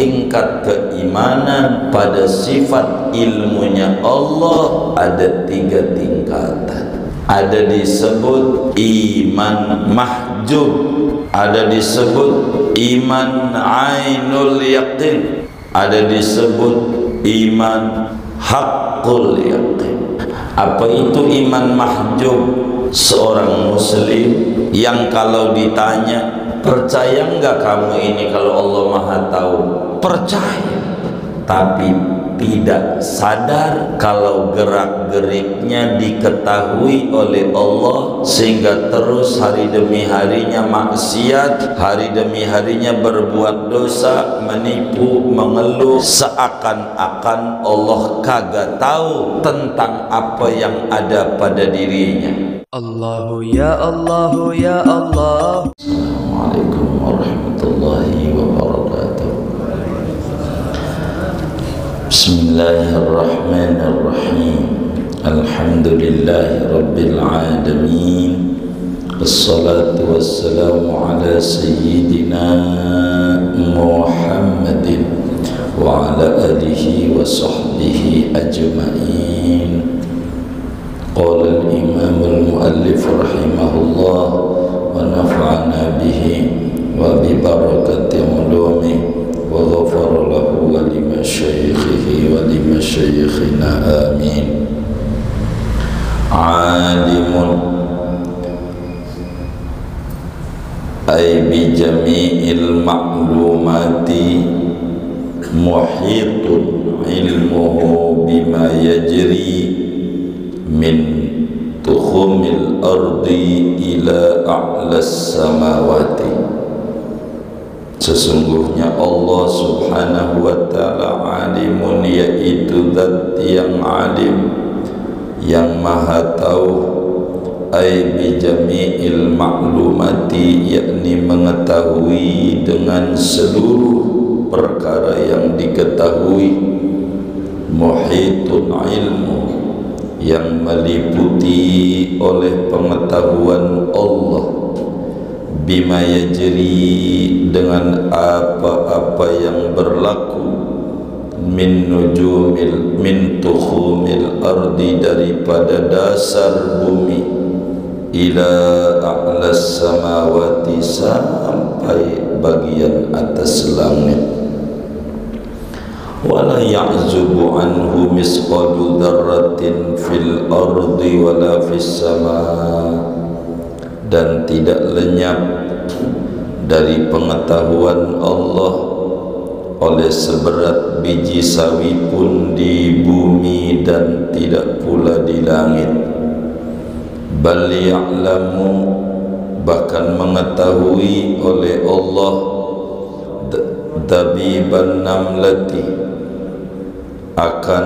tingkat keimanan pada sifat ilmunya Allah ada 3 tingkatan. Ada disebut iman mahjub, ada disebut iman ainul yaqin, ada disebut iman haqqul yaqin. Apa itu iman mahjub? Seorang muslim yang kalau ditanya, percaya enggak kamu ini kalau Allah Maha Tahu? Percaya, tapi tidak sadar kalau gerak-geriknya diketahui oleh Allah, sehingga terus hari demi harinya maksiat, hari demi harinya berbuat dosa, menipu, mengeluh, seakan-akan Allah kagak tahu tentang apa yang ada pada dirinya. Allahu ya Allahu ya Allah. Assalamualaikum warahmatullahi wabarakatuh. Bismillahirrahmanirrahim. Alhamdulillahi rabbil alamin. Wassalatu wassalamu ala sayyidina Muhammadin wa ala alihi wa sahbihi ajma'in. Qala al-imam al-muallif rahimahullah wa nafa'ana bihi wa bi barakati ulumihi wa ghafara lahu wa li masyayikhihi wa li masyayikhina amin. Alimun ay bi jami'il ma'lumati muhitun ilmuhu bima yajri min tukhumil ardi ila a'las samawati. Sesungguhnya Allah subhanahu wa ta'ala alimun, yaitu zat yang alim, yang maha tahu. Ay bi jami'il ma'lumati, yakni mengetahui dengan seluruh perkara yang diketahui. Muhitun ilmu, yang meliputi oleh pengetahuan Allah. Bima yajri, dengan apa-apa yang berlaku. Min nujumil, min tukhumil ardi, daripada dasar bumi. Ila a'las samawati, sampai bagian atas langit. Wala ya'zubu anhu misqalu dzarratin fil ardi wala fis sama, dan tidak lenyap dari pengetahuan Allah oleh seberat biji sawi pun di bumi dan tidak pula di langit. Bal ya'lamu, bahkan mengetahui oleh Allah dabiban namlati, akan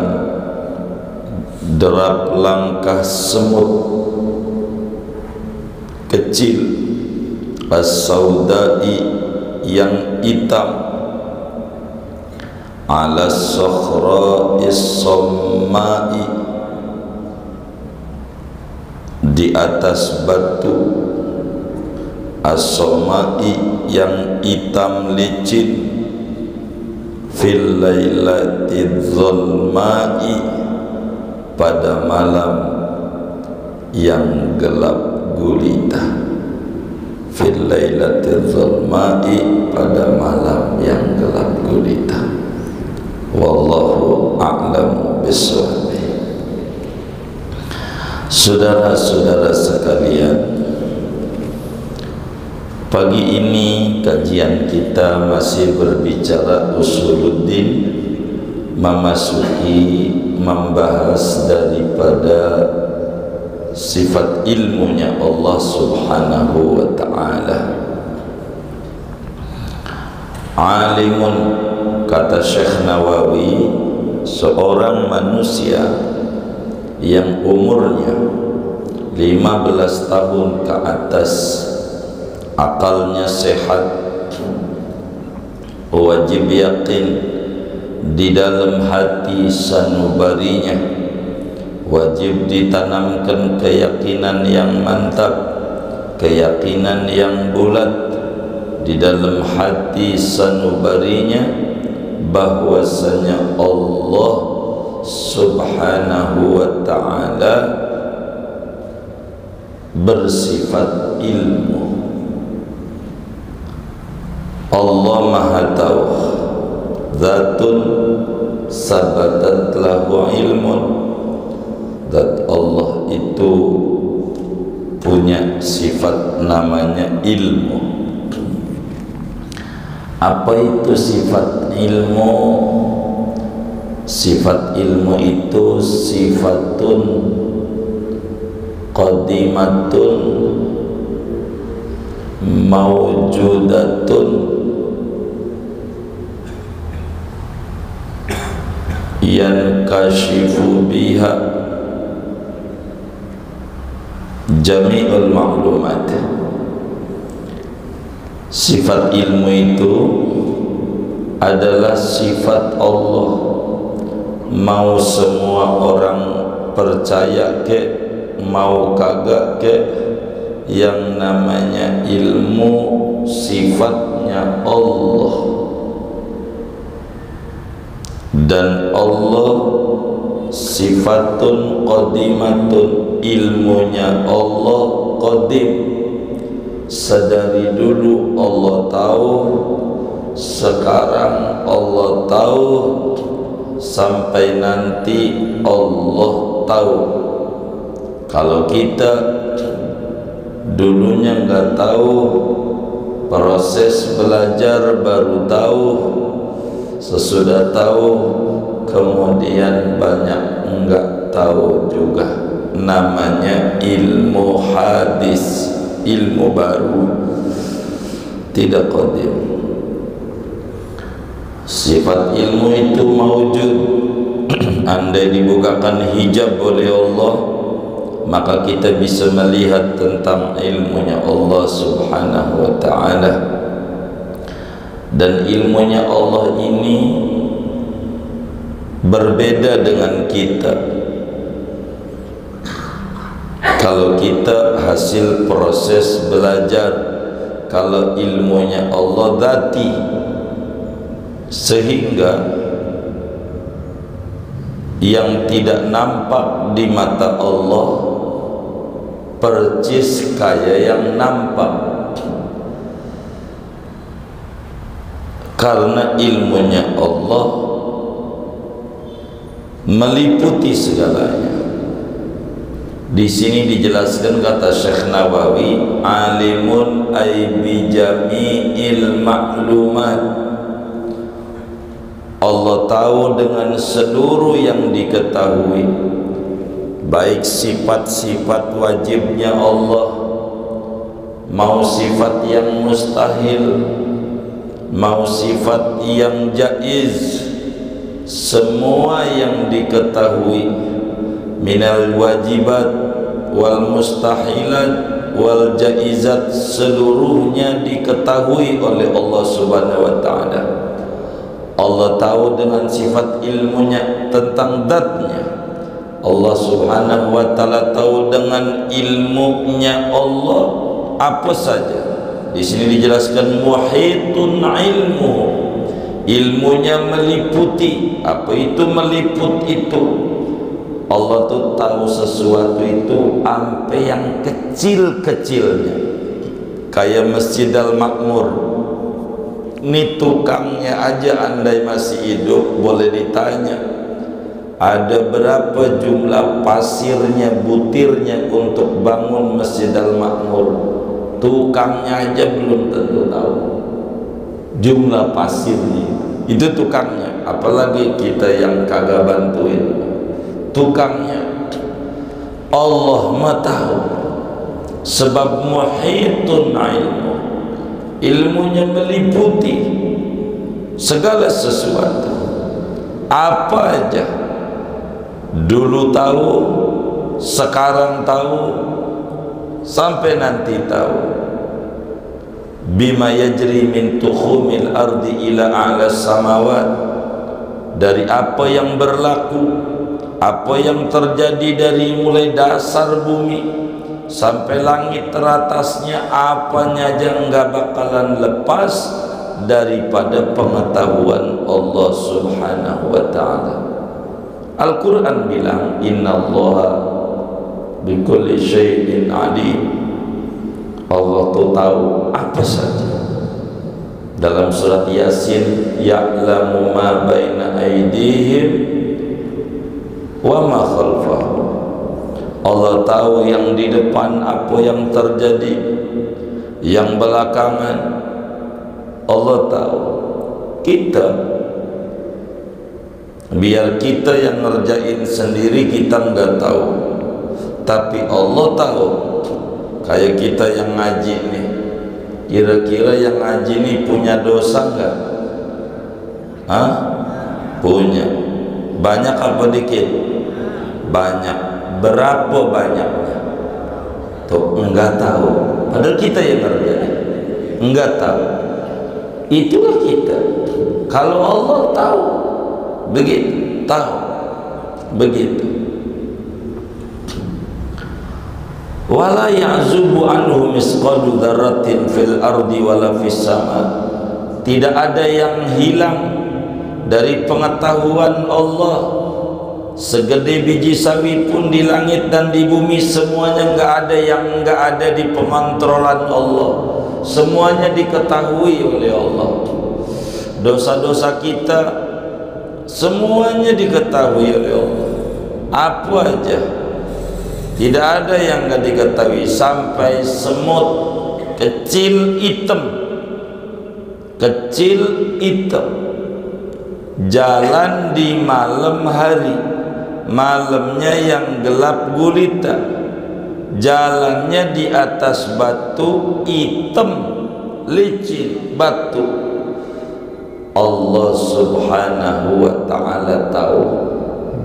derap langkah semut kecil, as-saudai, yang hitam, ala sakhra'is sammai, di atas batu, as-sammai, yang hitam licin, fil lailati dzulmai, pada malam yang gelap gulita. Fil lailati dzulmai, pada malam yang gelap gulita. Wallahu a'lamu bissawab. Saudara-saudara sekalian, pagi ini kajian kita masih berbicara usuluddin, memasuki, membahas daripada sifat ilmunya Allah subhanahu wa ta'ala. Alimun, kata Syekh Nawawi, seorang manusia yang umurnya 15 tahun ke atas, akalnya sehat, wajib yakin di dalam hati sanubarinya, wajib ditanamkan keyakinan yang mantap, keyakinan yang bulat di dalam hati sanubarinya bahwasanya Allah Subhanahu wa ta'ala bersifat ilmu. Allah Maha Tahu, Zatun sabatat lahu ilmun. Zat Allah itu punya sifat namanya ilmu. Apa itu sifat ilmu? Sifat ilmu itu sifatun qadimatun mawjudatun yankashifu biha jami'ul ma'lumat. Sifat ilmu itu adalah sifat Allah. Mau semua orang percaya ke, mau kagak ke, yang namanya ilmu sifatnya Allah. Dan Allah sifatun qadimatun, ilmunya Allah qadim. Sedari dulu Allah tahu, sekarang Allah tahu, sampai nanti Allah tahu. Kalau kita dulunya nggak tahu, proses belajar baru tahu, sesudah tahu kemudian banyak enggak tahu juga. Namanya ilmu hadis, ilmu baru, tidak qadim. Sifat ilmu itu mawjud. Andai dibukakan hijab oleh Allah, maka kita bisa melihat tentang ilmunya Allah Subhanahu wa ta'ala. Dan ilmunya Allah ini berbeda dengan kita. Kalau kita hasil proses belajar, kalau ilmunya Allah dzati, sehingga yang tidak nampak di mata Allah percis kaya yang nampak. Karena ilmunya Allah meliputi segalanya. Di sini dijelaskan kata Syekh Nawawi, alimun ay bi jami'il ma'lumat. Allah tahu dengan seluruh yang diketahui, baik sifat-sifat wajibnya Allah, mau sifat yang mustahil, mau sifat yang jaiz, semua yang diketahui minal wajibat wal mustahilat wal jaizat, seluruhnya diketahui oleh Allah Subhanahu wa ta'ala. Allah tahu dengan sifat ilmunya tentang zatnya. Allah Subhanahu wa ta'ala tahu dengan ilmunya Allah apa saja. Di sini dijelaskan muhitun ilmu, ilmunya meliputi. Apa itu meliput itu? Allah tuh tahu sesuatu itu sampai yang kecil-kecilnya. Kayak Masjid Al-Makmur, ini tukangnya aja andai masih hidup boleh ditanya, ada berapa jumlah pasirnya, butirnya untuk bangun Masjid Al-Makmur. Tukangnya aja belum tentu tahu jumlah pasirnya. Itu tukangnya, apalagi kita yang kagak bantuin. Tukangnya Allah mah tahu, sebab muhitun ilmu, ilmunya meliputi segala sesuatu. Apa aja dulu tahu, sekarang tahu, sampai nanti tahu. Bima yajri min tukhumil ardi ila a'la samawat, dari apa yang berlaku, apa yang terjadi dari mulai dasar bumi sampai langit teratasnya, apanya aja enggak bakalan lepas daripada pengetahuan Allah Subhanahu wa ta'ala. Al-Quran bilang innallaha bikulli syai'in alim. Allah tuh tahu apa saja. Dalam surat Yasin, ya'lamu ma baina aydihim wa ma khalfahum. Allah tahu yang di depan, apa yang terjadi, yang belakangan Allah tahu. Kita biar kita yang ngerjain sendiri kita nggak tahu, tapi Allah tahu. Kayak kita yang ngaji nih, kira-kira yang ngaji nih punya dosa nggak? Hah? Punya. Banyak apa dikit? Banyak. Berapa banyaknya? Tuh enggak tahu. Padahal kita yang ngerjain, enggak tahu. Itulah kita. Kalau Allah tahu, begitu, tahu, begitu. Wala ya'zubu anhu misqalu dzarratin fil ardi wala fis sama. Tidak ada yang hilang dari pengetahuan Allah. Segede biji sawi pun di langit dan di bumi, semuanya enggak ada yang enggak ada di pengontrolan Allah. Semuanya diketahui oleh Allah. Dosa-dosa kita semuanya diketahui oleh Allah. Apa aja, tidak ada yang enggak diketahui. Sampai semut kecil hitam, jalan di malam hari, malamnya yang gelap gulita, jalannya di atas batu hitam licin batu. Allah Subhanahu wa ta'ala tahu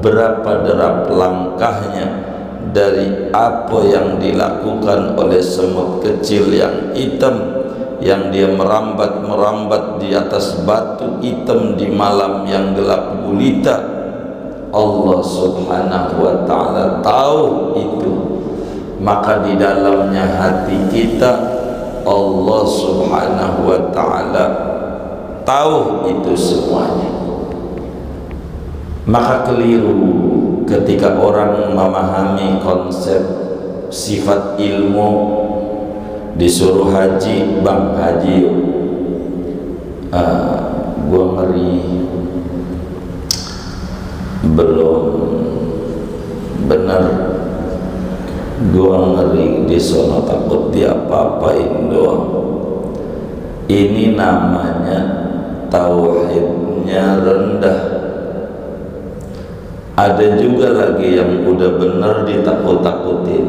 berapa derap langkahnya dari apa yang dilakukan oleh semut kecil yang hitam, yang dia merambat di atas batu hitam di malam yang gelap gulita. Allah Subhanahu wa ta'ala tahu itu. Maka di dalamnya hati kita Allah Subhanahu wa ta'ala tahu itu semuanya. Maka keliru ketika orang memahami konsep sifat ilmu, disuruh haji, bang haji yuk. Gua ngeri, belum benar, gua ngeri di sono takut diapa-apain doang. Ini namanya tauhidnya rendah. Ada juga lagi yang udah benar ditakut-takutin.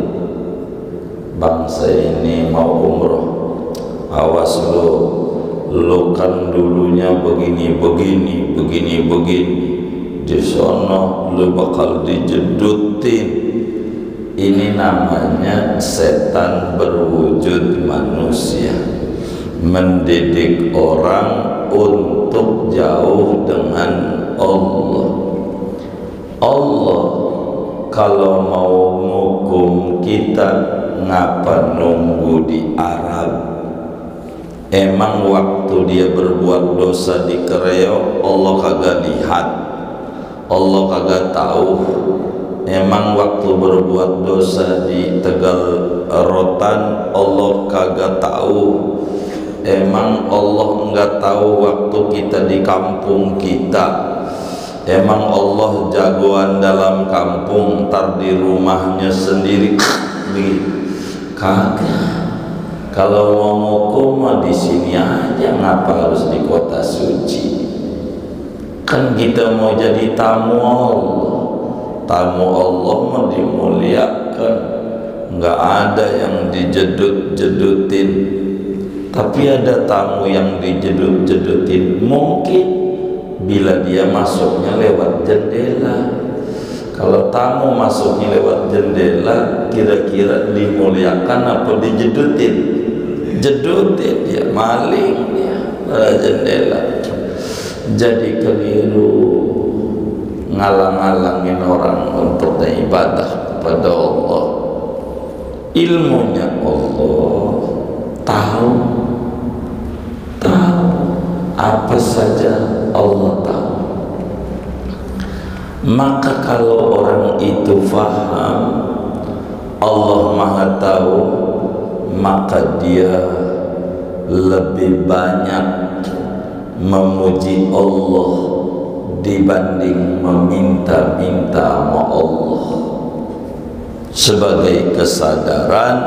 Bangsa ini mau umroh, awas lo kan dulunya begini, di sono lo bakal dijedutin. Ini namanya setan berwujud manusia, mendidik orang untuk jauh dengan Allah. Allah kalau mau menghukum kita, ngapa nunggu di Arab? Emang waktu dia berbuat dosa di Kreo Allah kagak lihat, Allah kagak tahu? Emang waktu berbuat dosa di Tegal Rotan Allah kagak tahu? Emang Allah enggak tahu waktu kita di kampung kita? Emang Allah jagoan dalam kampung, ntar di rumahnya sendiri kagak. Kalau mau ngukum mah di sini aja, ngapa harus di kota suci? Kan kita mau jadi tamu Allah. Tamu Allah mah dimuliakan, nggak ada yang dijedut-jedutin. Tapi ada tamu yang dijedut-jedutin, mungkin bila dia masuknya lewat jendela. Kalau tamu masuknya lewat jendela, kira-kira dimuliakan apa dijedutin? Jedutin dia, maling dia pada jendela. Jadi keliru ngalang-ngalangin orang untuk beribadah kepada Allah. Ilmunya Allah tahu, apa saja Allah tahu. Maka kalau orang itu faham Allah Maha Tahu, maka dia lebih banyak memuji Allah dibanding meminta-minta sama Allah, sebagai kesadaran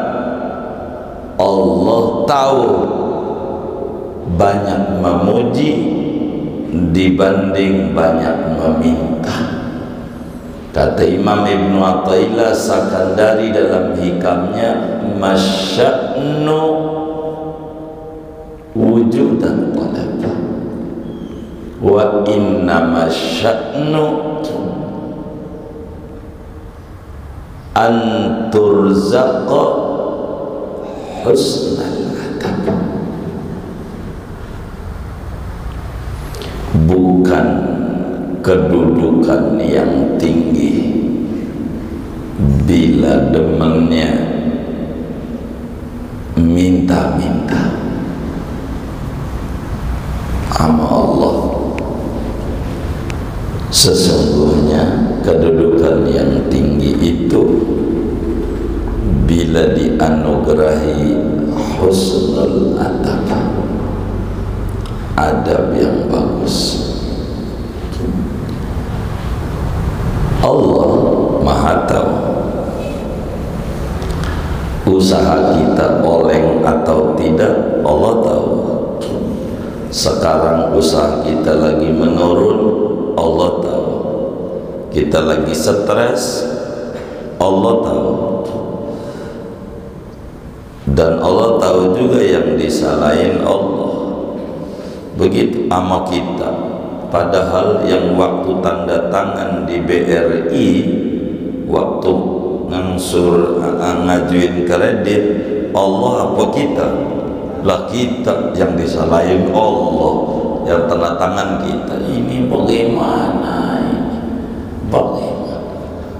Allah tahu banyak memuji dibanding banyak meminta. Kata Imam Ibn Athaillah Sakandari dalam hikamnya, masya'nu wujudan talab wa innama sya'nu an turzaqa husnal adab. Bukan kedudukan yang tinggi bila demennya minta-minta sama Allah. Sesungguhnya kedudukan yang tinggi itu bila dianugerahi husnul adab, adab yang bagus. Allah Maha Tahu. Usaha kita oleng atau tidak Allah tahu. Sekarang usaha kita lagi menurun Allah tahu. Kita lagi stres Allah tahu. Dan Allah tahu juga yang disalahin Allah. Begitu sama kita. Padahal yang waktu tanda tangan di BRI, waktu ngangsur ngajuin kredit, Allah apa kita? Lah kita yang disalahin Allah, yang tanda tangan kita. Ini bagaimana ini? Bagaimana?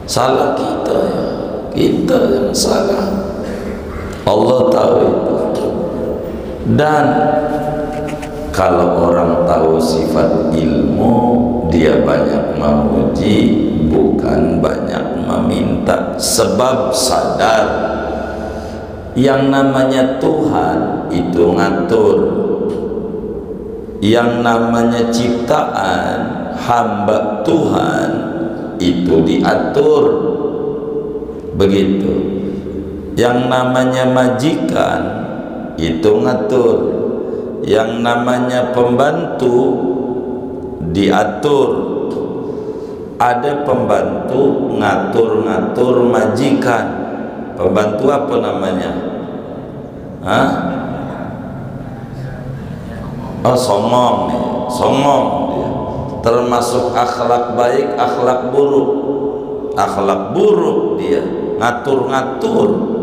Salah kita ya, kita yang salah. Allah tahu itu. Dan kalau orang tahu sifat ilmu, dia banyak memuji, bukan banyak meminta. Sebab sadar yang namanya Tuhan itu ngatur, yang namanya ciptaan hamba Tuhan itu diatur. Begitu. Yang namanya majikan itu ngatur, yang namanya pembantu diatur. Ada pembantu ngatur-ngatur majikan. Pembantu apa namanya? Hah? Oh, somong nih, somong dia. Termasuk akhlak baik, akhlak buruk. Akhlak buruk dia, ngatur-ngatur.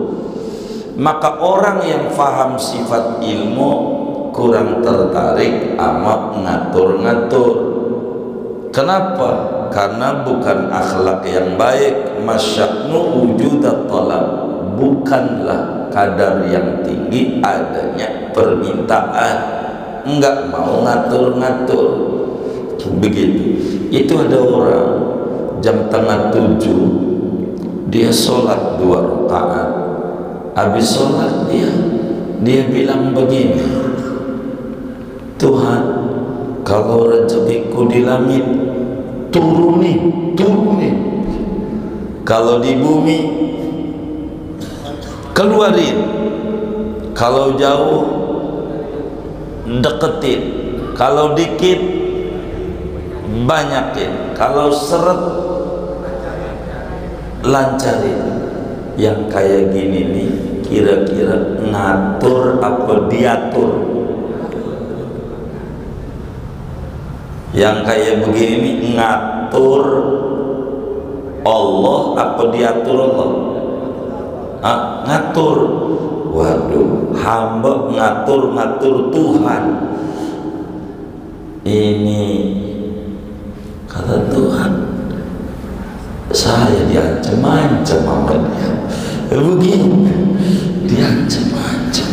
Maka orang yang faham sifat ilmu kurang tertarik sama ngatur-ngatur. Kenapa? Karena bukan akhlak yang baik. Masya'nu wujudat talab, bukanlah kadar yang tinggi adanya permintaan. Enggak mau ngatur-ngatur. Begitu. Itu ada orang jam tengah 7 dia sholat 2 rakaat. Habis sholat dia bilang begini, Tuhan, kalau rezekiku di langit turunin. Kalau di bumi keluarin. Kalau jauh deketin. Kalau dikit banyakin. Kalau seret lancarin. Yang kayak gini nih kira-kira ngatur apa diatur? Yang kayak begini nih ngatur Allah apa diatur Allah? Ngatur. Waduh, hamba ngatur-ngatur Tuhan. Ini kata Tuhan, saya diancam-ancam sama dia. Begini, diancam-ancam.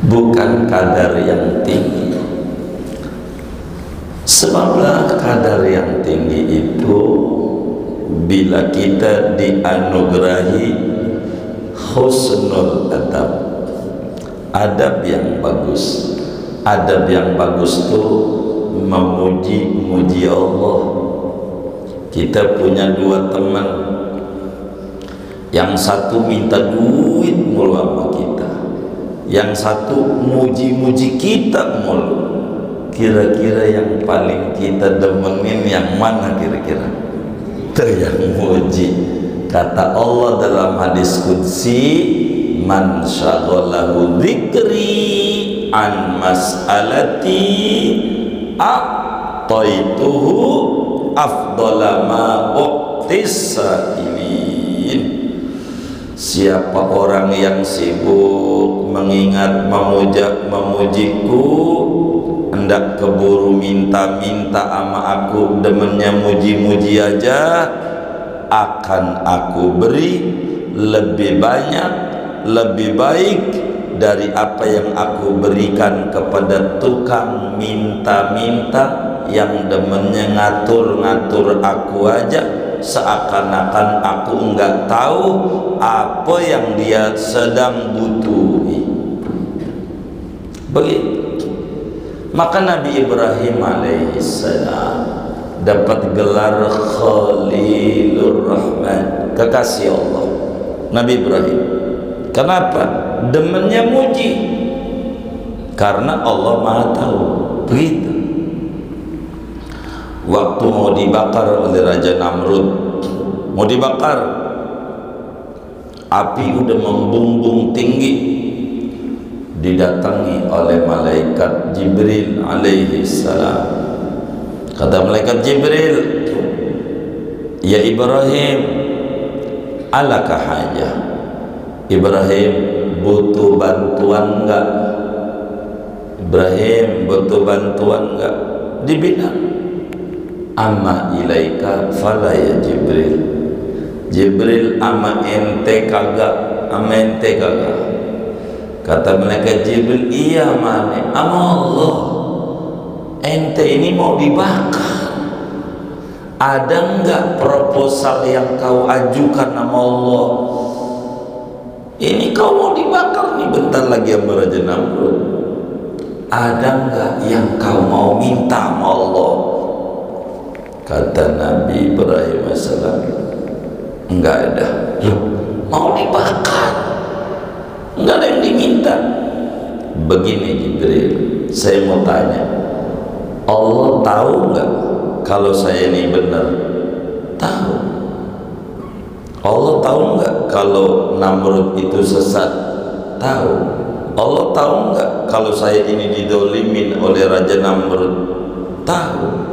Bukan kadar yang tinggi. Sebablah kadar yang tinggi itu bila kita dianugerahi husnul adab, adab yang bagus. Adab yang bagus itu memuji-muji Allah. Kita punya dua teman, yang satu minta duit mulu sama kita, yang satu muji-muji kita mulu. Kira-kira yang paling kita demenin yang mana kira-kira? Itu yang muji. Kata Allah dalam hadis qudsi, man syaghalahu dzikri an mas'alati a'taituhu afdala ma u'tis sa'ilin. Siapa orang yang sibuk mengingat memujiku, hendak keburu minta-minta sama aku, demennya muji-muji aja, akan aku beri lebih banyak, lebih baik dari apa yang aku berikan kepada tukang minta-minta yang demennya ngatur-ngatur aku aja, seakan-akan aku enggak tahu apa yang dia sedang butuhi. Begitu. Maka Nabi Ibrahim alaihissalam dapat gelar Khalilur Rahman, kekasih Allah. Nabi Ibrahim, kenapa? Demennya muji, karena Allah Maha tahu. Begitu. Waktu mau dibakar oleh Raja Namrud, mau dibakar, api udah membumbung tinggi, didatangi oleh malaikat Jibril alaihi salam. Kata malaikat Jibril, ya Ibrahim, alaka hajah? Ibrahim butuh bantuan enggak? Ibrahim butuh bantuan enggak? Dibilang, amma ilaika fala ya Jibril. Jibril, ama ente kagak, ama ente kagak. Kata malaikat Jibril, iya mane, ama Allah, ente ini mau dibakar. Ada enggak proposal yang kau ajukan sama Allah? Ini kau mau dibakar nih bentar lagi sama Raja Namrud. Ada enggak yang kau mau minta sama Allah? Kata Nabi Ibrahim AS, enggak ada. Loh, mau dibakar, enggak ada yang diminta. Begini Jibril, saya mau tanya, Allah tahu enggak kalau saya ini benar? Tahu. Allah tahu enggak kalau Namrud itu sesat? Tahu. Allah tahu enggak kalau saya ini didolimin oleh Raja Namrud? Tahu.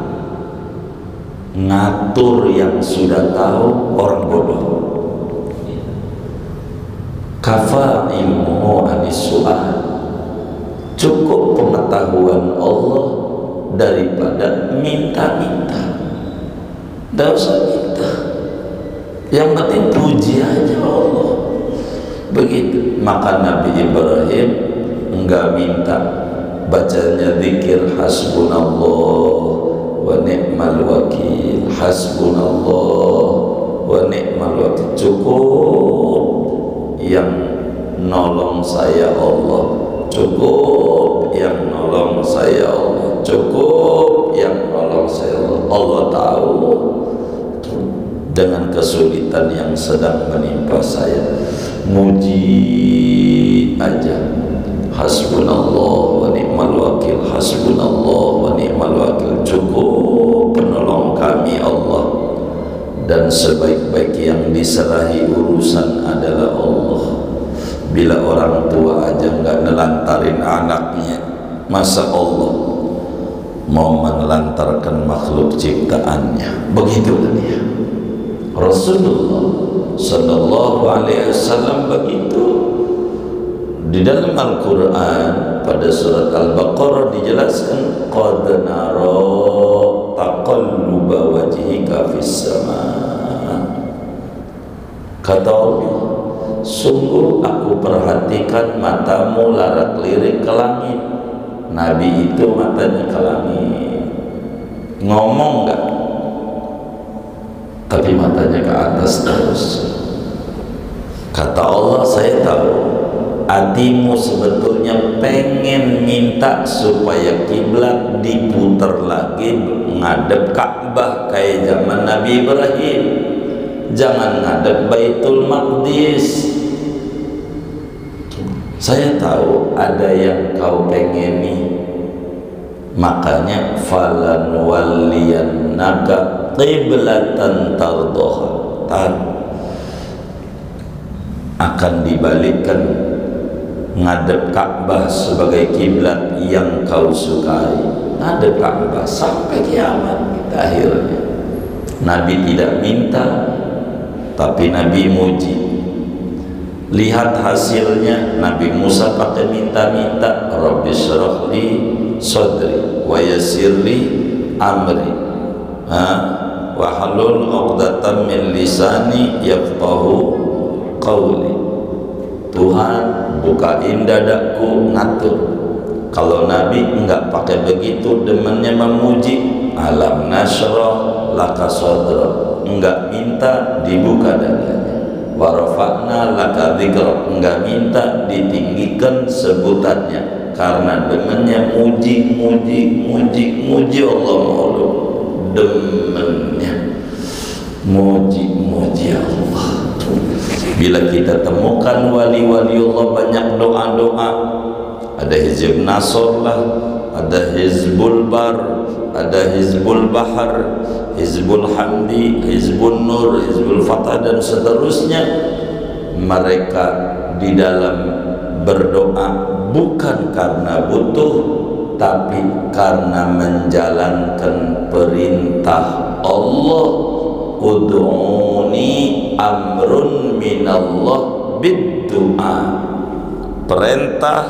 Ngatur yang sudah tahu orang bodoh. Kafa ilmuhu anis su'al. Cukup pengetahuan Allah daripada minta-minta. Tidak usah minta, yang penting puji aja Allah. Begitu. Maka Nabi Ibrahim enggak minta, bacanya zikir hasbunallah wa ni'mal wakil, hasbunallah wa ni'mal wakil. Cukup yang nolong saya Allah, cukup yang nolong saya Allah, cukup yang nolong saya Allah. Allah tahu dengan kesulitan yang sedang menimpa saya, muji aja, hasbunallah wa ni'mal wakil, hasbunallah wa ni'mal wakil. Cukup penolong kami Allah, dan sebaik-baik yang diserahi urusan adalah Allah. Bila orang tua aja nggak nelantarin anaknya, masa Allah mau menelantarkan makhluk ciptaannya? Begitulah dia. Rasulullah sallallahu alaihi wasallam begitu. Di dalam Al-Quran pada surat Al-Baqarah dijelaskan, qad nara taqalluba wajhika fis sama. Kata Allah, sungguh aku perhatikan matamu larat lirik ke langit. Nabi itu matanya ke langit. ngomong enggak, tapi matanya ke atas terus. Kata Allah, saya tahu hatimu sebetulnya pengen minta supaya kiblat diputar lagi ngadep Ka'bah kayak zaman Nabi Ibrahim, jangan ngadep Baitul Maqdis. Saya tahu ada yang kau pengeni, makanya falan walliyannaka qiblatan tardhaha, akan dibalikkan ngadep Ka'bah sebagai kiblat yang kau sukai. Ngadep Ka'bah sampai kiamat akhirnya. Nabi tidak minta, tapi Nabi muji. Lihat hasilnya, Nabi Musa pakai minta-minta, Rabbi syrah li sadri wa yassir li amri wa halul 'uqdatam min lisani yafqahu qauli. Tuhan, bukain dadaku, ngatur. Kalau Nabi enggak pakai begitu, demennya memuji, alam nasrah laka sadra, enggak minta dibuka dadanya. Wa rafa'na laka dzikra, enggak minta ditinggikan sebutannya, karena demennya muji Allah mulu. Demennya muji Allah. Bila kita temukan wali-wali Allah banyak doa-doa, ada Hizb Nasr lah, ada Hizbul Bar, ada Hizbul Bahar, Hizbul Hamdi, Hizbul Nur, Hizbul Fatah dan seterusnya. Mereka di dalam berdoa bukan karena butuh, tapi karena menjalankan perintah Allah. Ud'uni amrun minallah bid-du'a, perintah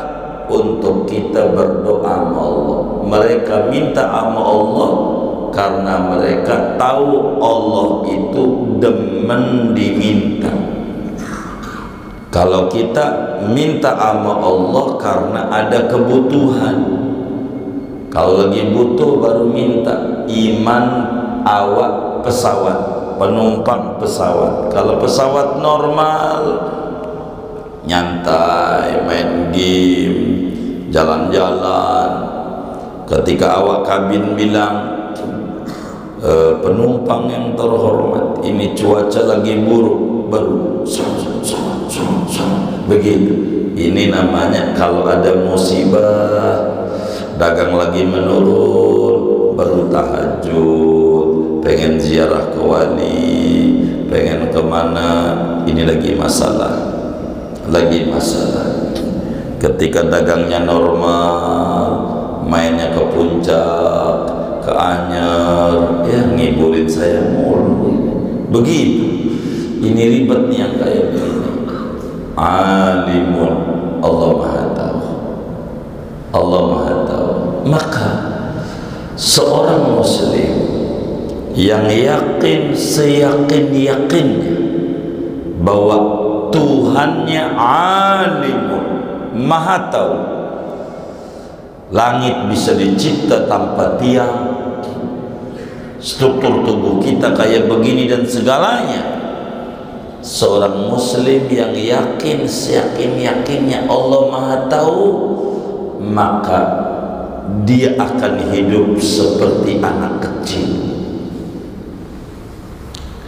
untuk kita berdoa sama Allah. Mereka minta sama Allah karena mereka tahu Allah itu demen diminta. Kalau kita minta sama Allah karena ada kebutuhan, kalau lagi butuh baru minta. Iman awak pesawat, penumpang pesawat. Kalau pesawat normal, nyantai, main game, jalan-jalan. Ketika awak kabin bilang, penumpang yang terhormat, ini cuaca lagi buruk, baru begitu. Ini namanya kalau ada musibah, dagang lagi menurun, baru tahajud, pengen ziarah ke wali, pengen kemana, ini lagi masalah. Ketika dagangnya normal, mainnya ke puncak, ke Anyer, ya ngiburin saya mulu. Begitu. Ini ribetnya yang kayak gini. Alimun, Allah Maha Tahu. Allah Maha Tahu. Maka seorang muslim yang yakin seyakin-yakinnya bahwa Tuhannya alimun, Maha Tahu. Langit bisa dicipta tanpa tiang, struktur tubuh kita kayak begini dan segalanya. Seorang muslim yang yakin seyakin-yakinnya Allah Maha Tahu, maka dia akan hidup seperti anak kecil.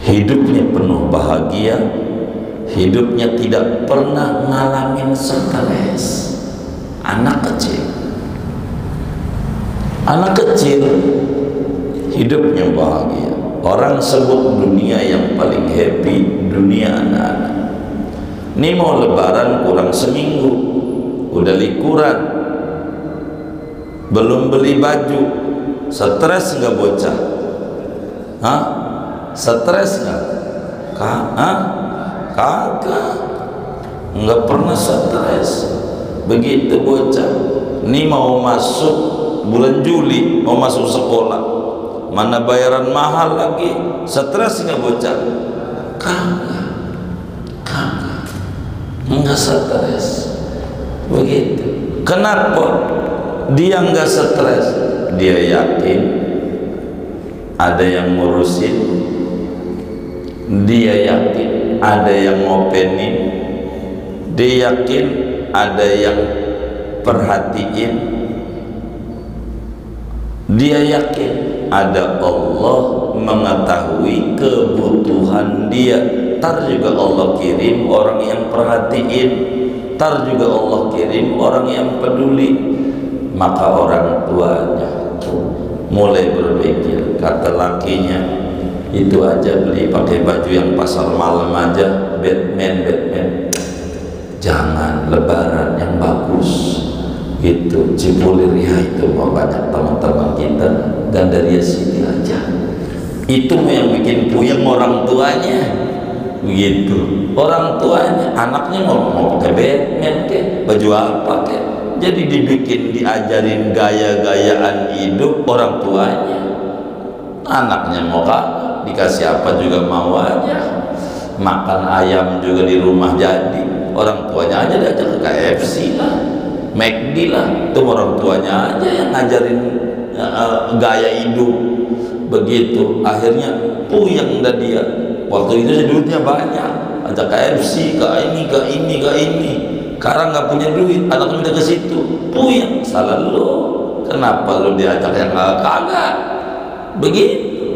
Hidupnya penuh bahagia, hidupnya tidak pernah ngalamin stres. Anak kecil hidupnya bahagia. Orang sebut dunia yang paling happy dunia anak-anak. Ini mau lebaran kurang seminggu, udah likuran, belum beli baju, stres nggak bocah? Stres nggak? Kagak, nggak pernah stres. Begitu bocah, ini mau masuk bulan Juli, mau masuk sekolah, mana bayaran mahal lagi, stres nggak bocah? Kagak, nggak stres. Begitu. Kenapa dia nggak stres? Dia yakin ada yang ngurusin, dia yakin ada yang ngopenin, dia yakin ada yang perhatiin, dia yakin ada Allah mengetahui kebutuhan dia. Tar juga Allah kirim orang yang perhatiin, tar juga Allah kirim orang yang peduli. Maka orang tuanya mulai berpikir, kata lakinya, itu aja beli pakai baju yang pasar malam aja, Batman, jangan, lebaran yang bagus gitu. Cipulir ya itu mau banyak teman-teman kita, Gandaria City aja, itu yang bikin puyeng orang tuanya begitu. Orang tuanya, anaknya mau pakai Batman ke, baju apa ke, jadi dibikin, diajarin gaya-gayaan hidup orang tuanya. Anaknya mau kagak, dikasih apa juga mau aja. Makan ayam juga di rumah jadi, orang tuanya aja diajak ke KFC lah, McD lah, itu orang tuanya aja yang ngajarin gaya hidup begitu. Akhirnya puyeng dah dia. Waktu itu duitnya banyak, ajak KFC, ke ini. Sekarang nggak punya duit, anaknya udah ke situ, puyeng. Salah lo, kenapa lo diajak yang kagak begitu?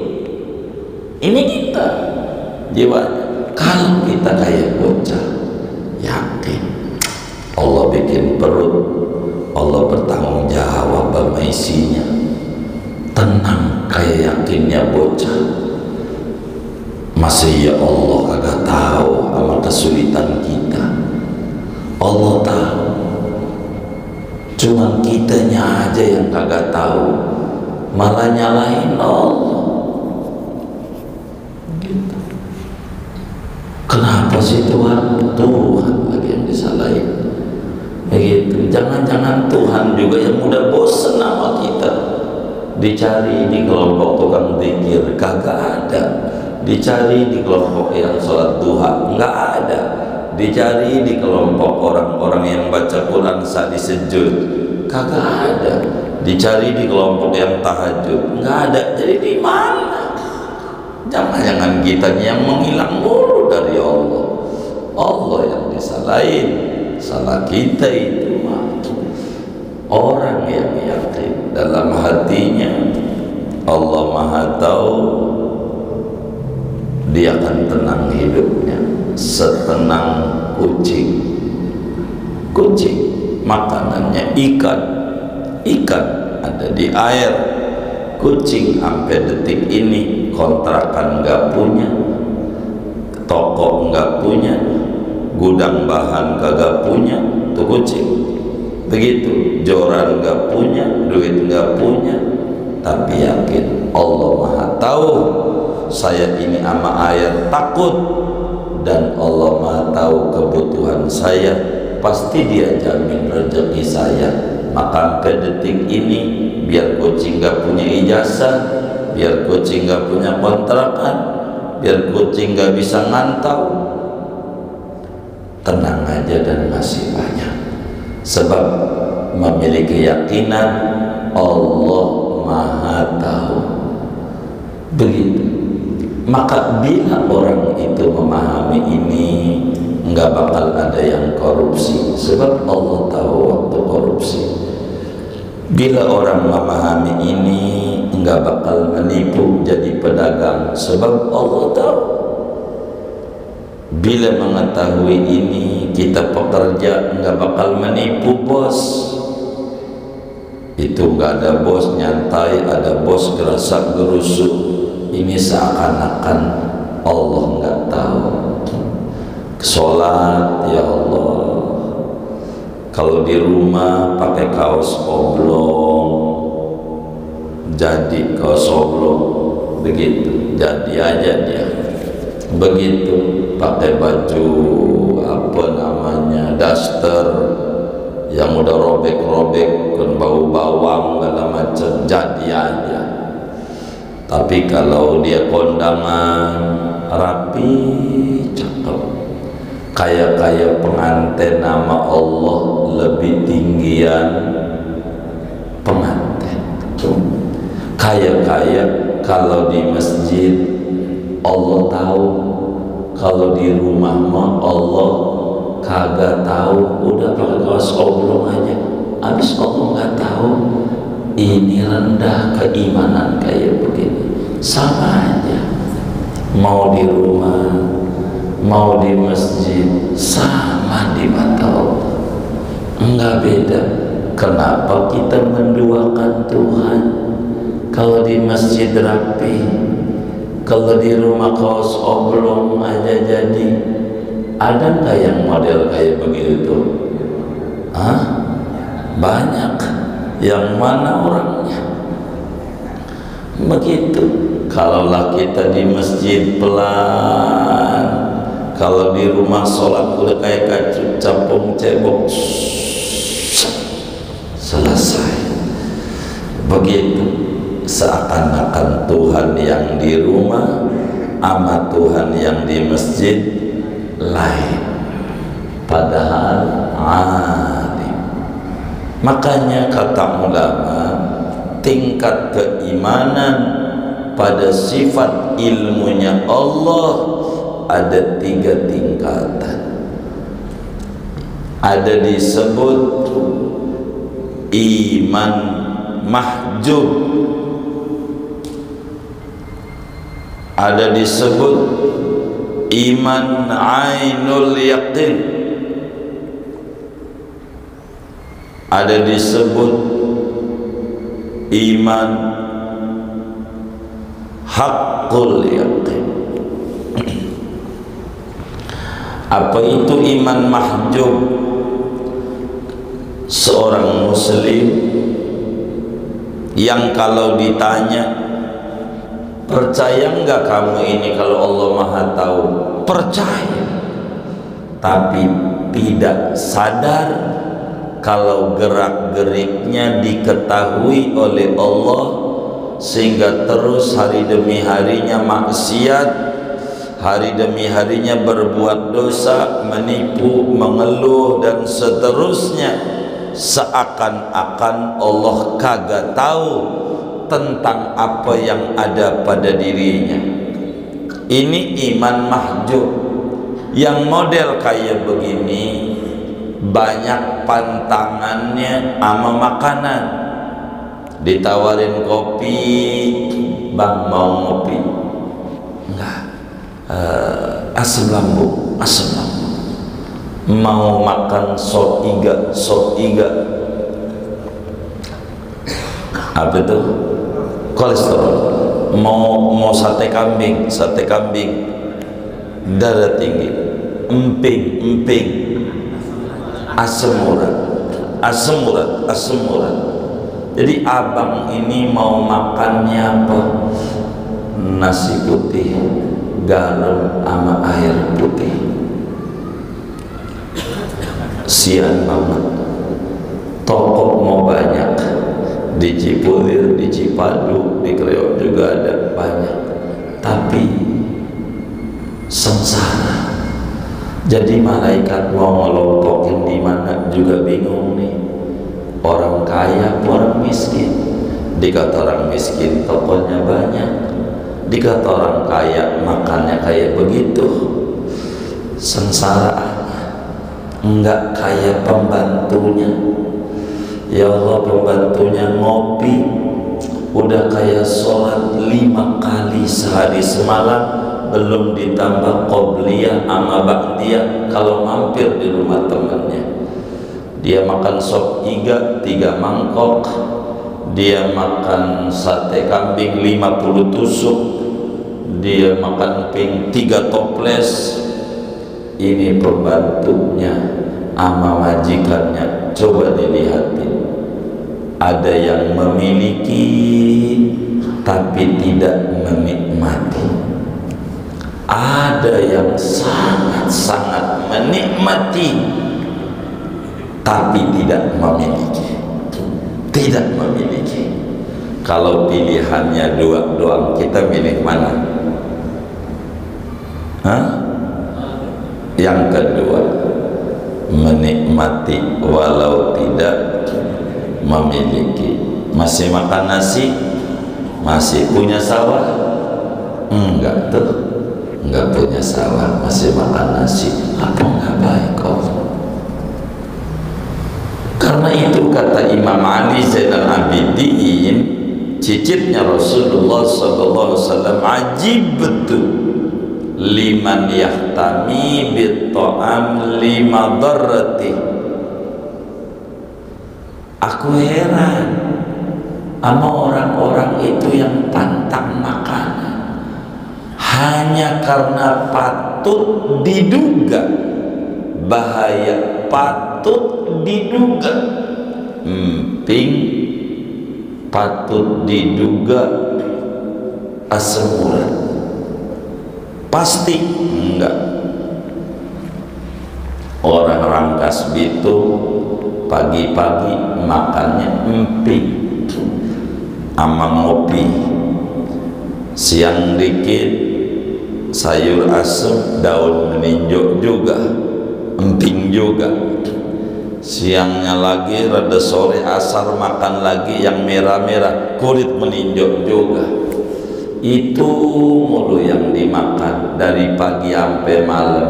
Ini kita jiwanya. Kalau kita kayak bocah, yakin Allah bikin perut, Allah bertanggung jawab sama isinya, tenang kayak yakinnya bocah. Masih ya Allah kagak tahu sama kesulitan kita. Allah tahu, cuman kitanya aja yang kagak tahu, malah nyalahin Allah gitu. Kenapa sih Tuhan lagi yang disalahin begitu? Jangan-jangan Tuhan juga yang udah bosen sama kita. Dicari di kelompok tukang zikir kagak ada, dicari di kelompok yang sholat duha nggak ada, dicari di kelompok orang-orang yang baca Quran saat disujud kagak ada, dicari di kelompok yang tahajud nggak ada. Jadi di mana? Jangan-jangan kita yang menghilang mulu dari Allah. Allah yang disalahin, salah kita itu mah. Orang yang yakin dalam hatinya Allah Maha Tahu, dia akan tenang hidupnya setenang kucing. Kucing makanannya ikan ada di air. Kucing sampai detik ini kontrakan nggak punya, toko nggak punya, gudang bahan kagak punya, tuh kucing begitu. Joran nggak punya, duit nggak punya, tapi yakin Allah Maha Tahu. Saya ini ama air takut, dan Allah Maha Tahu kebutuhan saya, pasti Dia jamin rezeki saya. Maka ke detik ini, biar kucing gak punya ijazah, biar kucing gak punya kontrakan, biar kucing gak bisa ngantau, tenang aja dan masih banyak. Sebab memiliki keyakinan Allah Maha Tahu begitu. Maka bila orang itu memahami ini, nggak bakal ada yang korupsi, sebab Allah tahu waktu korupsi. Bila orang memahami ini, nggak bakal menipu jadi pedagang, sebab Allah tahu. Bila mengetahui ini, kita pekerja nggak bakal menipu bos. Itu nggak ada bos nyantai, ada bos gerasak gerusuk. Ini seakan-akan Allah nggak tahu. Sholat ya Allah, kalau di rumah pakai kaos oblong, jadi kaos oblong begitu, jadi aja dia begitu. Pakai baju apa namanya, daster yang udah robek-robek kan, bau bawang segala macam, jadi aja. Tapi kalau dia kondangan rapi, cakep, kayak pengantin nama Allah, lebih tinggian pengantin, kayak kalau di masjid Allah tahu, kalau di rumah mah Allah kagak tahu. Udah pakai kaos oblong aja, habis Allah nggak tahu. Ini rendah keimanan kayak begini. Sama aja, mau di rumah mau di masjid sama di mata Allah, enggak beda. Kenapa kita menduakan Tuhan? Kalau di masjid rapi, kalau di rumah kaos oblong aja jadi. Ada nggak yang model kayak begitu? Hah? Banyak. Yang mana orangnya? Begitu. Kalaulah kita di masjid pelan, kalau di rumah sholat udah kayak kacut capung cebok, selesai. Begitu. Seakan-akan Tuhan yang di rumah sama Tuhan yang di masjid lain, padahal alim. Makanya kata ulama, tingkat keimanan pada sifat ilmunya Allah ada 3 tingkatan. Ada disebut iman mahjub, ada disebut iman ainul yaqin, ada disebut iman haqqul yaqin. Apa itu iman mahjub? Seorang muslim yang kalau ditanya, percaya enggak kamu ini kalau Allah Maha Tahu? Percaya, tapi tidak sadar kalau gerak-geriknya diketahui oleh Allah, sehingga terus hari demi harinya maksiat, hari demi harinya berbuat dosa, menipu, mengeluh dan seterusnya, seakan-akan Allah kagak tahu tentang apa yang ada pada dirinya. Ini iman mahjub. Yang model kayak begini banyak pantangannya sama makanan. Ditawarin kopi, bang mau ngopi? Enggak. Asam lambung, asam lambung. Mau makan sop iga, sop iga. Apa itu? Kolesterol. Mau sate kambing, sate kambing. Darah tinggi, emping, asam urat, asam urat, asam urat. Jadi abang ini mau makannya apa? Nasi putih, garam sama air putih. Sian banget. Toko mau banyak, di Cipulir, di Cipadu, di Kreo juga ada banyak, tapi sengsara. Jadi malaikat mau ngelompokin di mana juga bingung nih. Orang kaya, orang miskin. Dikata orang miskin tokonya banyak, dikata orang kaya makannya kayak begitu. Sengsara. Enggak kayak pembantunya. Ya Allah, pembantunya ngopi udah kayak sholat 5 kali sehari semalam, belum ditambah qobliyah sama ba'diyah kalau mampir di rumah temannya. Dia makan sop iga 3 mangkok, dia makan sate kambing 50 tusuk, dia makan ping 3 toples. Ini pembantunya sama majikannya, coba dilihatin. Ada yang memiliki tapi tidak menikmati, ada yang sangat-sangat menikmati tapi tidak memiliki. Tidak memiliki. Kalau pilihannya 2 doang, kita milih mana? Hah? Yang kedua, menikmati walau tidak memiliki. Masih makan nasi, Masih punya sawah? Enggak tuh, enggak punya sawah, masih makan nasi. Apa enggak baik kok? Karena itu kata Imam Ali Zainal Abidin, cicitnya Rasulullah SAW, ajib betul liman yahtami bitta'am lima darrati. Aku heran sama orang-orang itu yang pantang makanan hanya karena patut diduga bahaya, patut diduga emping, patut diduga asam urat. Pasti enggak. Orang Rangkas Bitung pagi-pagi makannya emping sama ngopi, siang dikit sayur asem daun meninjau juga, emping juga, siangnya lagi rada sore asar makan lagi yang merah-merah kulit meninjau juga. Itu mulu yang dimakan dari pagi sampai malam.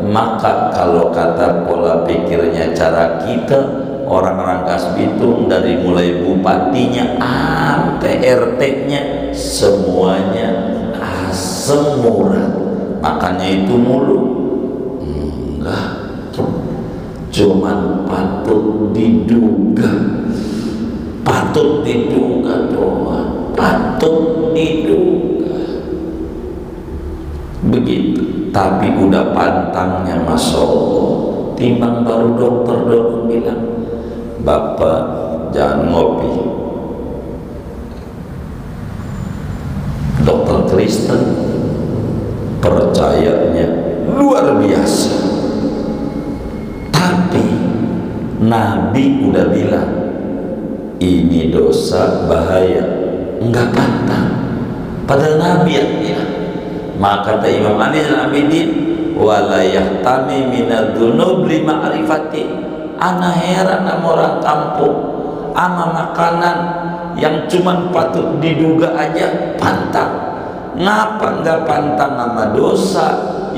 Maka kalau kata pola pikirnya cara kita, orang Rangkas Bitung dari mulai bupatinya sampai RT-nya semuanya asam urat, makannya itu mulu. Enggak, cuman patut diduga, patut diduga doang, patut diduga begitu. Tapi udah pantangnya, Masya Allah, timbang baru dokter dulu bilang, Bapak jangan ngopi. Dokter Kristen percayanya luar biasa, tapi Nabi udah bilang ini dosa bahaya, enggak pantang. Padahal Nabi yang bilang. Maka kata Imam Ali Al-Abidin, wala yahtami minadz-dzunub li ma'rifati. Ana heran sama orang kampung ama makanan yang cuman patut diduga aja pantang. Ngapa enggak pantang sama dosa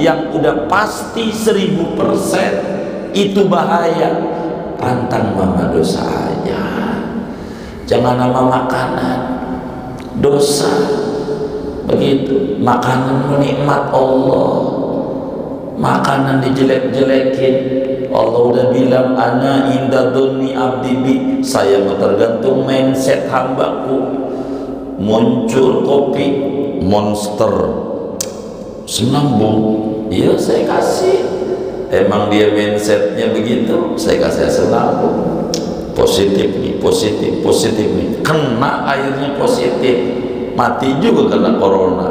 yang udah pasti 1000% itu bahaya? Pantang sama dosa aja, jangan sama makanan dosa. Begitu, makanan menikmat Allah, makanan dijelek-jelekin. Allah udah bilang, ana inda dhonni abdi bi, saya tergantung mindset hambaku. Muncul kopi Monster senambung, iya saya kasih. Emang dia mindsetnya begitu, saya kasih senambung. Positif nih, positif nih, kena airnya positif, mati juga kena corona.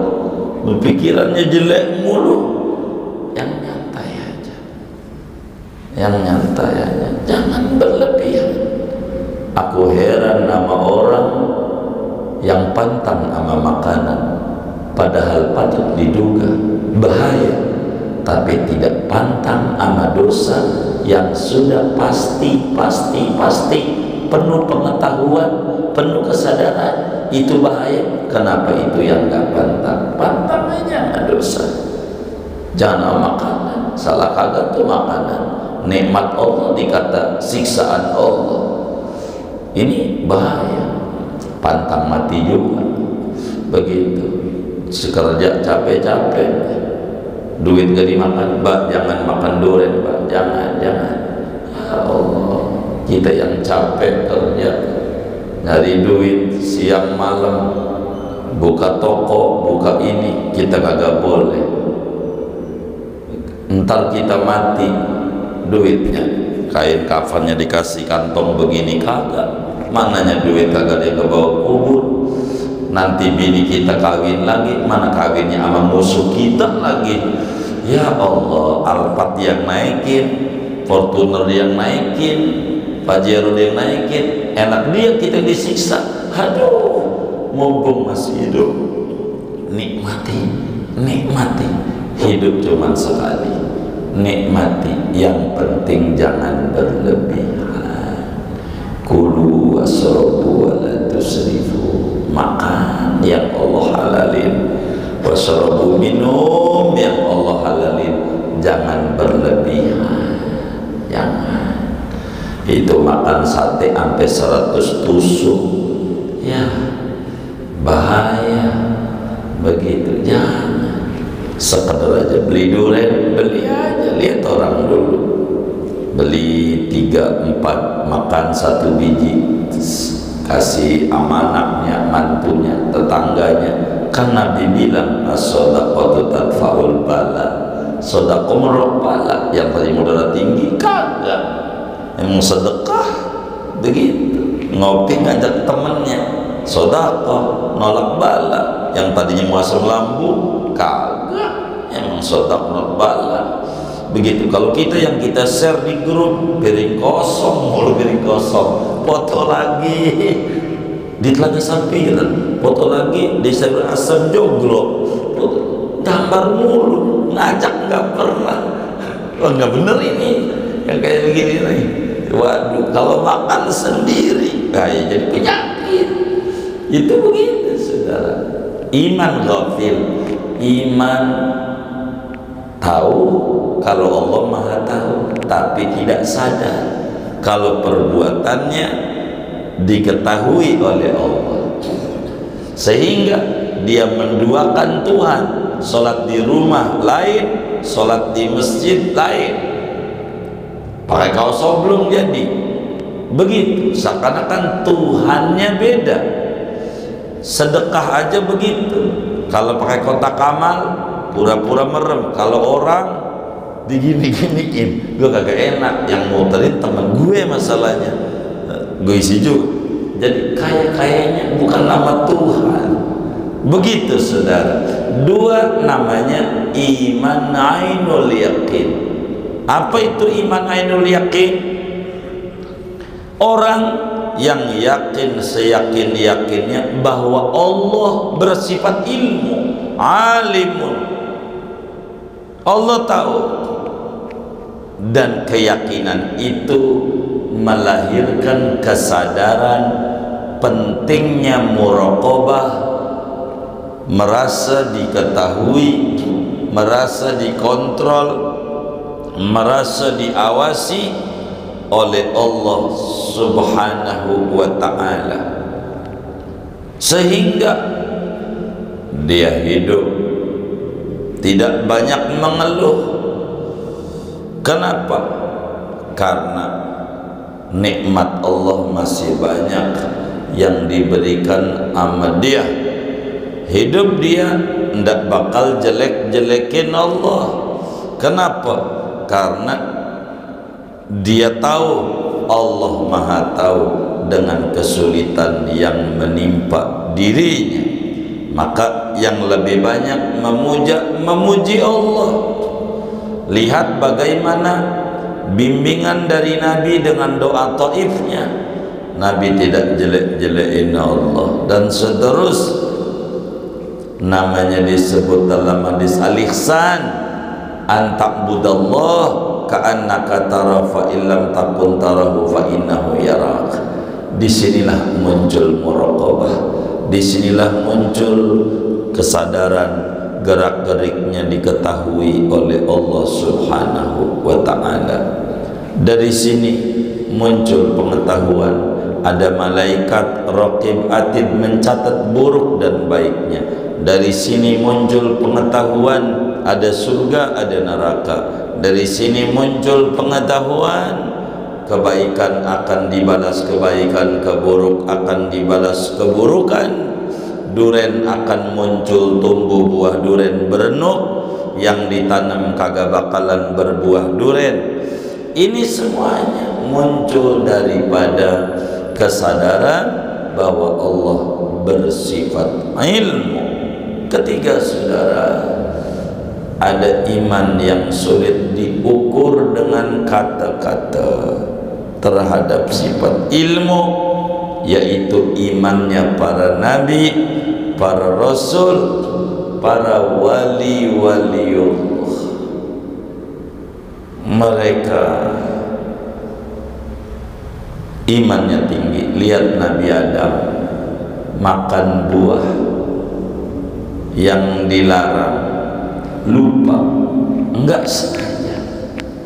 Pikirannya jelek mulu. Yang nyantai aja, yang nyantai aja, jangan berlebihan. Aku heran sama orang yang pantang sama makanan padahal patut diduga bahaya, tapi tidak pantang sama dosa yang sudah pasti penuh pengetahuan, penuh kesadaran itu bahaya. Kenapa itu yang nggak pantang? Pantang aja nggak dosa. Jangan makanan, salah kagak tuh makanan. Nikmat Allah dikata siksaan Allah. Ini bahaya. Pantang mati juga. Begitu. Sekerja capek-capek, duit gak dimakan, Mbak jangan makan durian, Mbak, jangan. Ya Allah, kita yang capek kerja nyari duit siang malam, buka toko, buka ini, kita kagak boleh. Entar kita mati, duitnya kain kafannya dikasih kantong begini kagak, mananya duit kagak dia kebawa kubur. Nanti bini kita kawin lagi, mana kawinnya sama musuh kita lagi. Ya Allah, Alphard yang naikin, Fortuner yang naikin, Pajero yang naikin, enak dia kita disiksa. Aduh, mumpung masih hidup, nikmati. Hidup cuma sekali, nikmati. Yang penting jangan berlebihan. Kulu wasrabu wa la tusrifu. makan yang Allah halalin, wasyarabu minum yang Allah halalin. Jangan berlebihan, jangan. Itu makan sate sampai 100 tusuk, ya bahaya. Begitu, jangan. Sekedar aja beli durian, beli aja. Lihat orang dulu beli 3-4, makan 1 biji, kasih amanahnya, mantunya, tetangganya. Kan Nabi bilang as-shadaqatu tadfa'ul bala, sedekah merok bala. Yang tadi modal tinggi kagak, emang sedekah begitu. Ngopi ngajak temennya, sedekah nolak bala. Yang tadinya mau asam lambung kagak, emang sedekah nolak bala. Begitu. Kalau kita yang kita share di grup, piring kosong mulu, piring kosong, foto lagi di Telaga Sampiran, foto lagi di sayur asam joglo, gambar mulu, ngajak nggak pernah. Wah, nggak bener ini yang kayak begini nih. Waduh, kalau makan sendiri kayak jadi penyakit. Itu begitu, saudara. Iman ghafil, iman tahu kalau Allah Maha tahu, tapi tidak sadar kalau perbuatannya diketahui oleh Allah, sehingga dia menduakan Tuhan. Sholat di rumah lain, sholat di masjid lain, pakai kaos belum jadi. Begitu, seakan-akan Tuhannya beda. Sedekah aja begitu, kalau pakai kotak amal pura-pura merem, kalau orang digini-giniin, gue kagak enak. Yang muterin temen gue masalahnya, gue isi juga. Jadi kayaknya bukan nama Tuhan. Begitu, saudara. Dua, namanya iman ainul yakin. Apa itu iman ainul yakin? Orang yang yakin seyakin-yakinnya bahwa Allah bersifat ilmu, alimun, Allah tahu. Dan keyakinan itu melahirkan kesadaran pentingnya muraqabah, merasa diketahui, merasa dikontrol, merasa diawasi oleh Allah Subhanahu wa ta'ala, sehingga dia hidup tidak banyak mengeluh. Kenapa? Karena nikmat Allah masih banyak yang diberikan sama dia. Hidup dia tidak bakal jelek-jelekin Allah. Kenapa? Karena dia tahu Allah Maha tahu dengan kesulitan yang menimpa dirinya. Maka yang lebih banyak memuji Allah. Lihat bagaimana bimbingan dari Nabi dengan doa Taifnya. Nabi tidak jelek-jelekin Allah, dan seterusnya. Namanya disebut dalam hadis al-ihsan, an ta'budallah ka'annaka tara fa illam takun tarahu fa innahu yarak. Disinilah muncul muraqabah, disinilah muncul kesadaran, gerak-geriknya diketahui oleh Allah Subhanahu wa ta'ala. Dari sini muncul pengetahuan, ada malaikat raqib atid mencatat buruk dan baiknya. Dari sini muncul pengetahuan, ada surga, ada neraka. Dari sini muncul pengetahuan, kebaikan akan dibalas kebaikan, keburuk akan dibalas keburukan. Duren akan muncul, tumbuh buah duren berenuk, yang ditanam kagak bakalan berbuah duren. Ini semuanya muncul daripada kesadaran bahwa Allah bersifat ilmu. Ketiga, saudara, ada iman yang sulit diukur dengan kata-kata terhadap sifat ilmu, yaitu imannya para nabi, para rasul, para wali-waliullah. Mereka imannya tinggi. Lihat Nabi Adam, makan buah yang dilarang, lupa, enggak sengaja,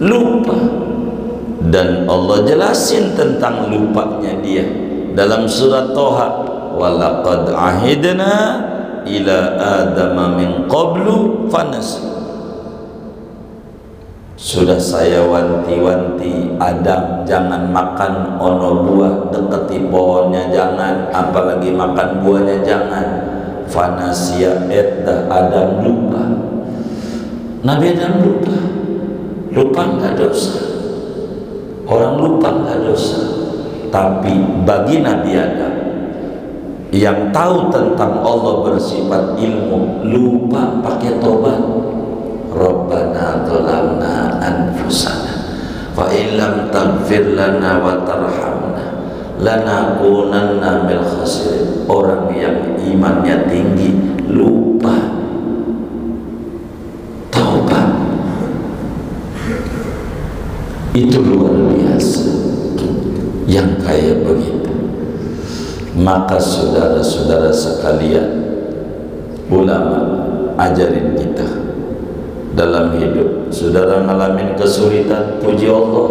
lupa. Dan Allah jelasin tentang lupanya dia dalam surat Toha, walaqad ahidna ila adama min qablu fanas. Sudah saya wanti-wanti Adam, jangan makan ono buah, deketi pohonnya jangan, apalagi makan buahnya jangan. Fanasia edda, Adam lupa. Nabi Adam lupa nggak dosa. Orang lupa nggak dosa. Tapi bagi Nabi Adam yang tahu tentang Allah bersifat ilmu, lupa pakai tobat. Rabbana dzalamna anfusana fa illam taghfir lana wa tarhamna lanakunanna minal khasirin. Orang yang imannya tinggi lupa taubat, itu luar biasa yang kayak begitu. Maka saudara-saudara sekalian, ulama ajarin kita dalam hidup. Saudara ngalamin kesulitan, puji Allah.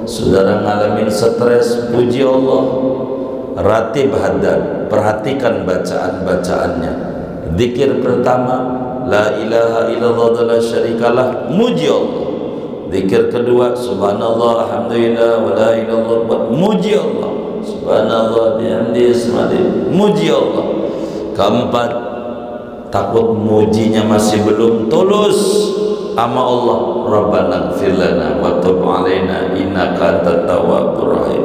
Saudara ngalamin stres, puji Allah. Ratib haddad, perhatikan bacaan-bacaannya. Zikir pertama, la ilaha illallah la syarikalah, muji Allah. Zikir kedua, subhanallah alhamdulillah wa la ilaha illallah, muji Allah. Subhanallah bihamdihi subhanallah, muji Allah. Keempat, takut mujinya masih belum tulus sama Allah, Rabbana ighfir lana wa tub alaina innaka antat tawwabur rahim.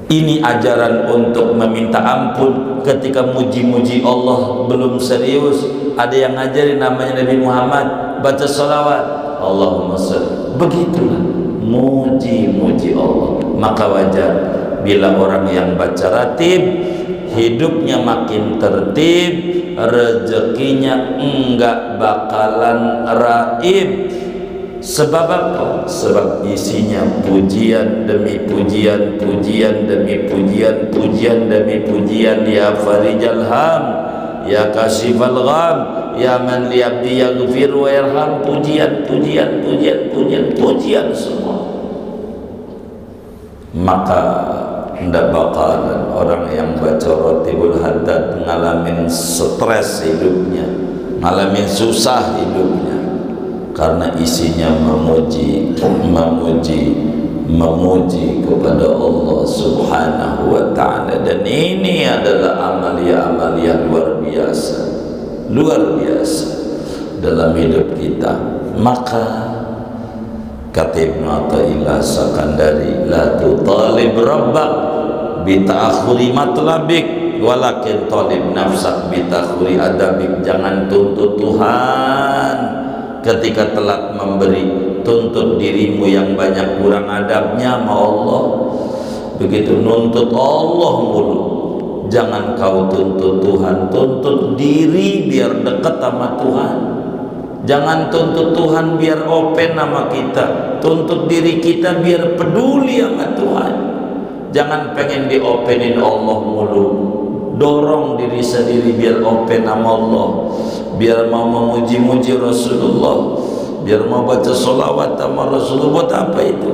Ini ajaran untuk meminta ampun ketika muji-muji Allah belum serius. Ada yang ngajarin namanya Nabi Muhammad, baca salawat, Allahumma shalli. Begitulah muji-muji Allah. Maka wajar bila orang yang baca ratib hidupnya makin tertib, rezekinya enggak bakalan raib. Sebab apa? Sebab isinya pujian demi pujian, pujian demi pujian, pujian demi pujian. Ya farijal ham, ya kasifal gham, ya man liabdi yaghfir wa yarham. Pujian, pujian, pujian, pujian, pujian semua. Maka tidak bakalan orang yang baca Ratibul Haddad ngalamin stres hidupnya, ngalamin susah hidupnya, karena isinya memuji kepada Allah Subhanahu wa ta'ala. Dan ini adalah amalia-amalia luar biasa dalam hidup kita. Maka kata Ibnu Athaillah Sakandari, la tutalib rabbak bita'akhuri matlabik walakin talib nafsak bita'akhuri adabik. Jangan tuntut Tuhan ketika telat memberi, tuntut dirimu yang banyak kurang adabnya sama Allah. Begitu nuntut Allah mulu, jangan kau tuntut Tuhan, tuntut diri biar dekat sama Tuhan. Jangan tuntut Tuhan biar open sama kita, tuntut diri kita biar peduli sama Tuhan. Jangan pengen diopenin Allah mulu, dorong diri sendiri biar open sama Allah, biar mau memuji-muji Rasulullah, biar mau baca sholawat sama Rasulullah. Buat apa itu?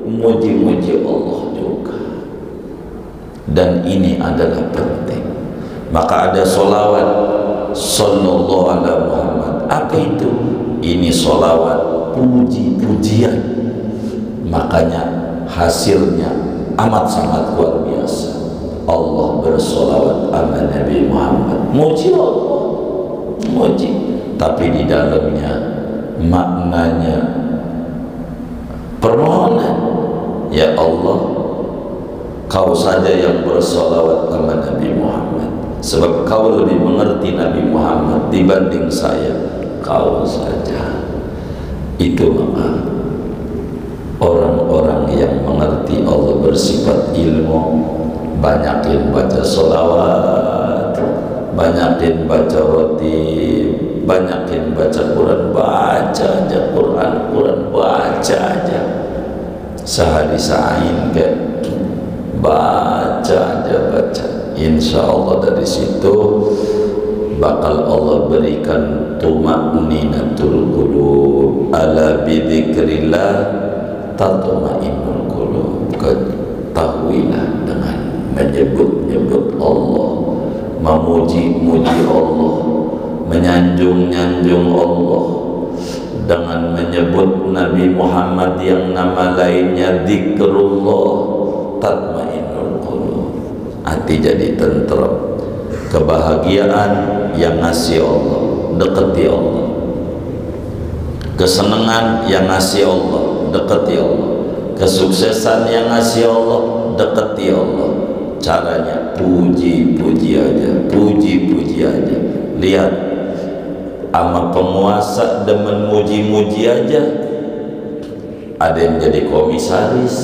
Muji-muji Allah juga. Dan ini adalah penting. Maka ada sholawat sallallahu ala Muhammad. Apa itu? Ini sholawat puji-pujian. Makanya hasilnya amat sangat luar biasa. Allah bersolawat ala Nabi Muhammad, muji Allah, muji. Tapi di dalamnya maknanya permohonan. Ya Allah, kau saja yang bersolawat ala Nabi Muhammad, sebab kau lebih mengerti Nabi Muhammad dibanding saya. Kau saja. Itu maka orang-orang yang mengerti Allah bersifat ilmu, banyakin baca sholawat, banyakin baca ratib, banyakin baca Quran. Baca aja Quran, baca aja sehari sain ke, baca aja, baca. insya Allah dari situ bakal Allah berikan tuma'ninatul qulub. Ala bidzikrillah tatma'innul qulub. Ketahuilah dengan menyebut-nyebut Allah, memuji-muji Allah, menyanjung-nyanjung Allah, dengan menyebut Nabi Muhammad yang nama lainnya zikrullah, tatma'innul qulub. Hati jadi tenteram. Kebahagiaan yang ngasih Allah, dekati Allah. Kesenangan yang ngasih Allah, dekati Allah. Kesuksesan yang ngasih Allah, dekati Allah. Caranya puji-puji aja, puji-puji aja. Lihat, ama penguasa demen muji-muji aja. Ada yang jadi komisaris,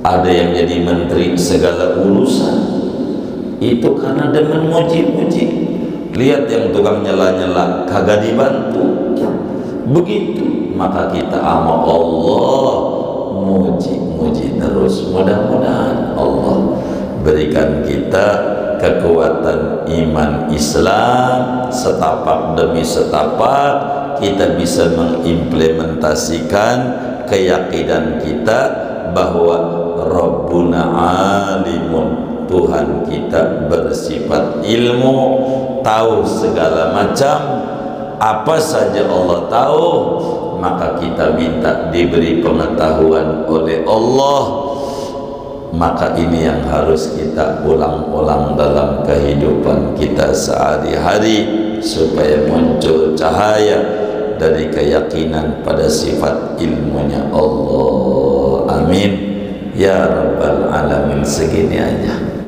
ada yang jadi menteri segala urusan. Itu karena demen muji-muji. Lihat yang tukang nyela-nyela kagak dibantu. Begitu, maka kita ama Allah muji-muji terus. Mudah-mudahan Allah berikan kita kekuatan iman Islam, setapak demi setapak kita bisa mengimplementasikan keyakinan kita bahwa Rabbuna alimun, Tuhan kita bersifat ilmu, tahu segala macam. Apa saja Allah tahu, maka kita minta diberi pengetahuan oleh Allah. Maka ini yang harus kita ulang-ulang dalam kehidupan kita sehari-hari, supaya muncul cahaya dari keyakinan pada sifat ilmunya Allah. Amin ya rabbal alamin. Segini aja.